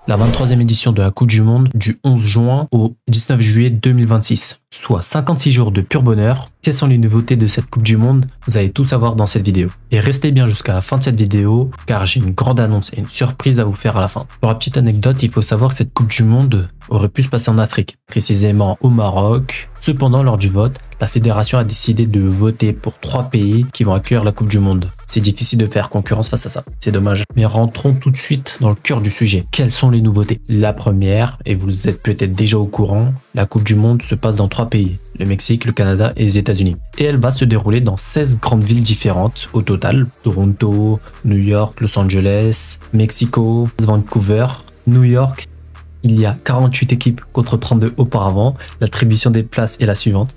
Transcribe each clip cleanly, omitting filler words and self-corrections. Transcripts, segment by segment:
La 23e édition de la Coupe du Monde du 11 juin au 19 juillet 2026, soit 56 jours de pur bonheur. Quelles sont les nouveautés de cette Coupe du Monde? Vous allez tout savoir dans cette vidéo. Et restez bien jusqu'à la fin de cette vidéo car j'ai une grande annonce et une surprise à vous faire à la fin. Pour la petite anecdote, il faut savoir que cette Coupe du Monde aurait pu se passer en Afrique, précisément au Maroc. Cependant, lors du vote, la fédération a décidé de voter pour 3 pays qui vont accueillir la Coupe du Monde. C'est difficile de faire concurrence face à ça, c'est dommage. Mais rentrons tout de suite dans le cœur du sujet. Quelles sont les nouveautés? La première, et vous êtes peut-être déjà au courant, la Coupe du Monde se passe dans 3 pays, le Mexique, le Canada et les États-Unis. Et elle va se dérouler dans 16 grandes villes différentes au total. Toronto, New York, Los Angeles, Mexico, Vancouver, New York. Il y a 48 équipes contre 32 auparavant. L'attribution des places est la suivante.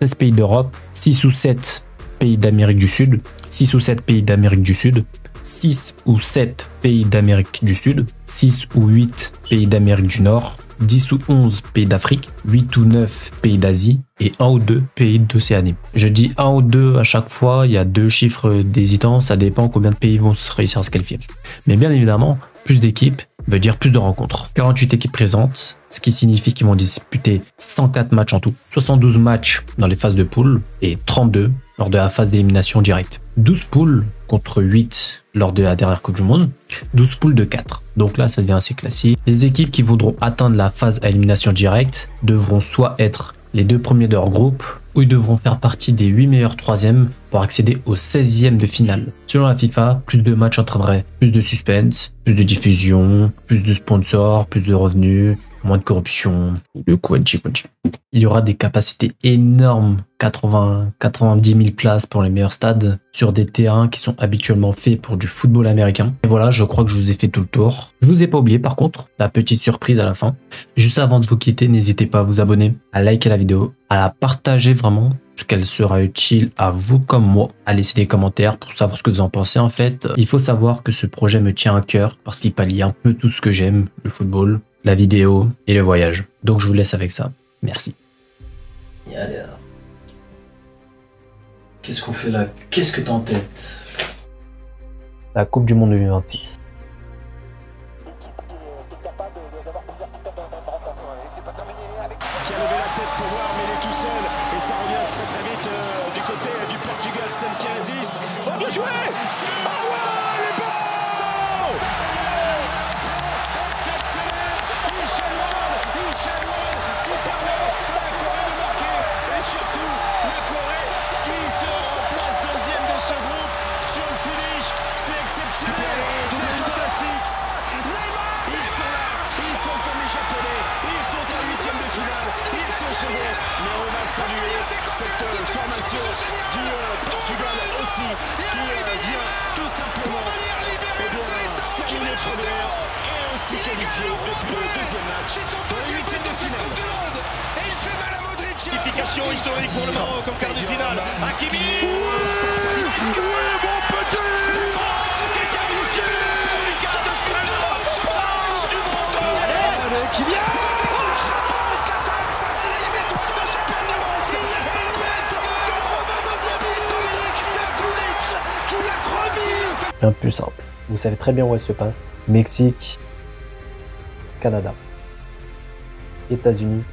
16 pays d'Europe, 6 ou 7 pays d'Amérique du Sud, 6 ou 7 pays d'Amérique du Sud, 6 ou 7 pays d'Amérique du Sud, 6 ou 8 pays d'Amérique du Nord, 10 ou 11 pays d'Afrique, 8 ou 9 pays d'Asie et 1 ou 2 pays d'Océanie. Je dis 1 ou 2 à chaque fois, il y a 2 chiffres d'hésitants, ça dépend combien de pays vont réussir à se qualifier. Mais bien évidemment, plus d'équipes veut dire plus de rencontres. 48 équipes présentes, ce qui signifie qu'ils vont disputer 104 matchs en tout, 72 matchs dans les phases de poule et 32 lors de la phase d'élimination directe. 12 poules contre 8 lors de la dernière Coupe du Monde, 12 poules de 4. Donc là, ça devient assez classique. Les équipes qui voudront atteindre la phase à élimination directe devront soit être les 2 premiers de leur groupe, ou ils devront faire partie des 8 meilleurs 3e pour accéder au 16e de finale. Selon la FIFA, plus de matchs entraîneraient plus de suspense, plus de diffusion, plus de sponsors, plus de revenus, moins de corruption, le quanchi. Il y aura des capacités énormes, 90 000 places pour les meilleurs stades sur des terrains qui sont habituellement faits pour du football américain. Et voilà, je crois que je vous ai fait tout le tour. Je vous ai pas oublié par contre, la petite surprise à la fin. Juste avant de vous quitter, n'hésitez pas à vous abonner, à liker la vidéo, à la partager vraiment, parce qu'elle sera utile à vous comme moi, à laisser des commentaires pour savoir ce que vous en pensez. En fait, il faut savoir que ce projet me tient à cœur parce qu'il pallie un peu tout ce que j'aime, le football, la vidéo et le voyage. Donc je vous laisse avec ça. Merci. Et allez alors. Qu'est-ce qu'on fait là? Qu'est-ce que t'as en tête? La Coupe du Monde 2026. Qui a levé la tête pour voir, mais il est tout seul et ça revient très très vite du côté du Portugal, celle qui résiste. Ça peut jouer. C'est il est bon. Exceptionnel. Michel Wall qui permet à la Corée de marquer et surtout la Corée qui se replace deuxième de ce groupe sur le finish. C'est exceptionnel, c'est fantastique. Ils sont là, ils font comme les Japonais, ils sont en 8e de finale, ils sont seconds, mais on va saluer cette formation du Portugal aussi, qui vient tout simplement terminer première et aussi qualifié pour le deuxième match pour les 8e de finale. Qualification historique pour le Maroc en quart de finale. Hakimi. Un plus simple. Vous savez très bien où elle se passe. Mexique, Canada, États-Unis,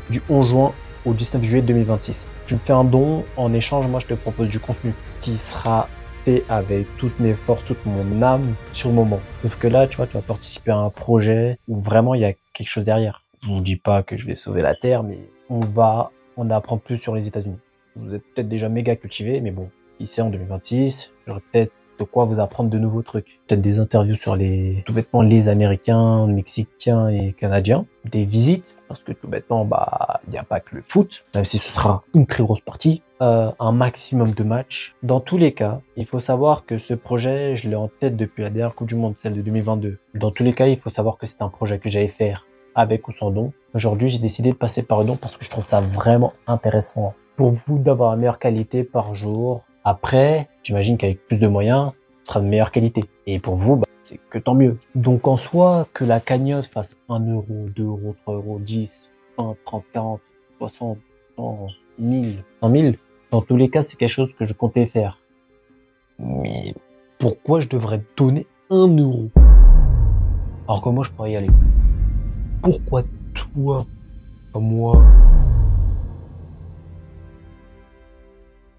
du 11 juin au 19 juillet 2026. Tu me fais un don, en échange, moi je te propose du contenu qui sera fait avec toutes mes forces, toute mon âme sur le moment. Sauf que là, tu vois, tu vas participer à un projet où vraiment il y a quelque chose derrière. Je ne dis pas que je vais sauver la Terre, mais on apprend plus sur les États-Unis. Vous êtes peut-être déjà méga cultivé, mais bon, ici en 2026, j'aurais peut-être de quoi vous apprendre de nouveaux trucs. Peut-être des interviews sur tout bêtement les Américains, Mexicains et Canadiens, des visites, parce que tout bêtement, il n'y a pas que le foot, même si ce sera une très grosse partie, un maximum de matchs. Dans tous les cas, il faut savoir que ce projet, je l'ai en tête depuis la dernière Coupe du Monde, celle de 2022. Dans tous les cas, il faut savoir que c'est un projet que j'allais faire avec ou sans don. Aujourd'hui, j'ai décidé de passer par le don parce que je trouve ça vraiment intéressant pour vous d'avoir la meilleure qualité par jour. Après, j'imagine qu'avec plus de moyens, ce sera de meilleure qualité. Et pour vous, c'est que tant mieux. Donc en soi, que la cagnotte fasse 1 euro, 2 euros, 3 euros, 10, 20, 30, 40, 60, 100, 1000, 100 000, dans tous les cas, c'est quelque chose que je comptais faire. Mais pourquoi je devrais donner 1 euro? Alors que moi, je pourrais y aller. Pourquoi toi, pas moi?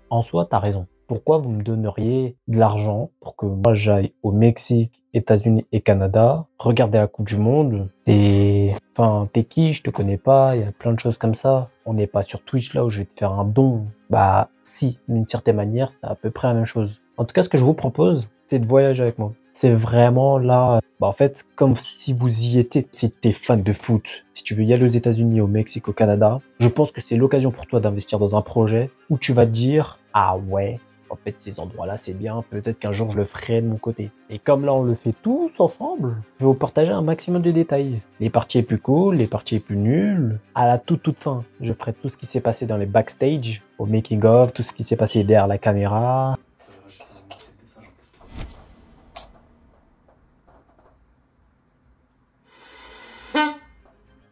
En soi, t'as raison. Pourquoi vous me donneriez de l'argent pour que moi j'aille au Mexique, États-Unis et Canada, regarder la Coupe du Monde? Et enfin, t'es qui? Je te connais pas. Il y a plein de choses comme ça. On n'est pas sur Twitch là où je vais te faire un don. Bah si, d'une certaine manière, c'est à peu près la même chose. En tout cas, ce que je vous propose, c'est de voyager avec moi. C'est vraiment là, bah en fait, comme si vous y étiez. Si t'es fan de foot, si tu veux y aller aux États-Unis, au Mexique, au Canada, je pense que c'est l'occasion pour toi d'investir dans un projet où tu vas te dire, ah ouais, en fait, ces endroits-là, c'est bien. Peut-être qu'un jour, je le ferai de mon côté. Et comme là, on le fait tous ensemble, je vais vous partager un maximum de détails. Les parties les plus cool, les parties les plus nulles. À la toute fin, je ferai tout ce qui s'est passé dans les backstage, au making of, tout ce qui s'est passé derrière la caméra.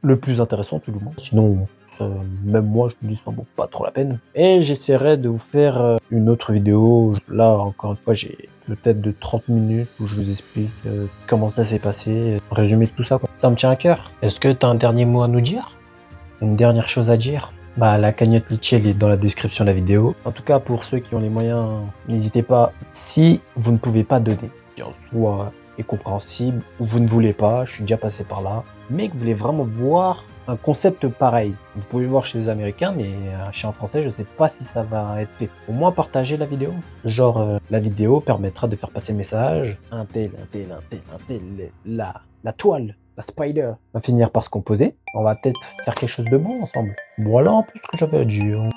Le plus intéressant, tout le monde. Sinon, même moi, je me dis, ça vaut pas trop la peine. Et j'essaierai de vous faire une autre vidéo. Là, encore une fois, j'ai peut-être de 30 minutes où je vous explique comment ça s'est passé, résumé de tout ça, quoi. Ça me tient à cœur. Est-ce que tu as un dernier mot à nous dire? Une dernière chose à dire? Bah, la cagnotte Litchi, elle est dans la description de la vidéo. En tout cas, pour ceux qui ont les moyens, n'hésitez pas. Si vous ne pouvez pas donner, en soi est compréhensible, ou vous ne voulez pas, je suis déjà passé par là, mais que vous voulez vraiment voir un concept pareil. Vous pouvez le voir chez les Américains, mais chez un Français, je ne sais pas si ça va être fait. Au moins, partagez la vidéo. Genre, la vidéo permettra de faire passer le message. Un tel, la toile, la spider va finir par se composer. On va peut-être faire quelque chose de bon ensemble. Voilà un peu ce que j'avais à dire.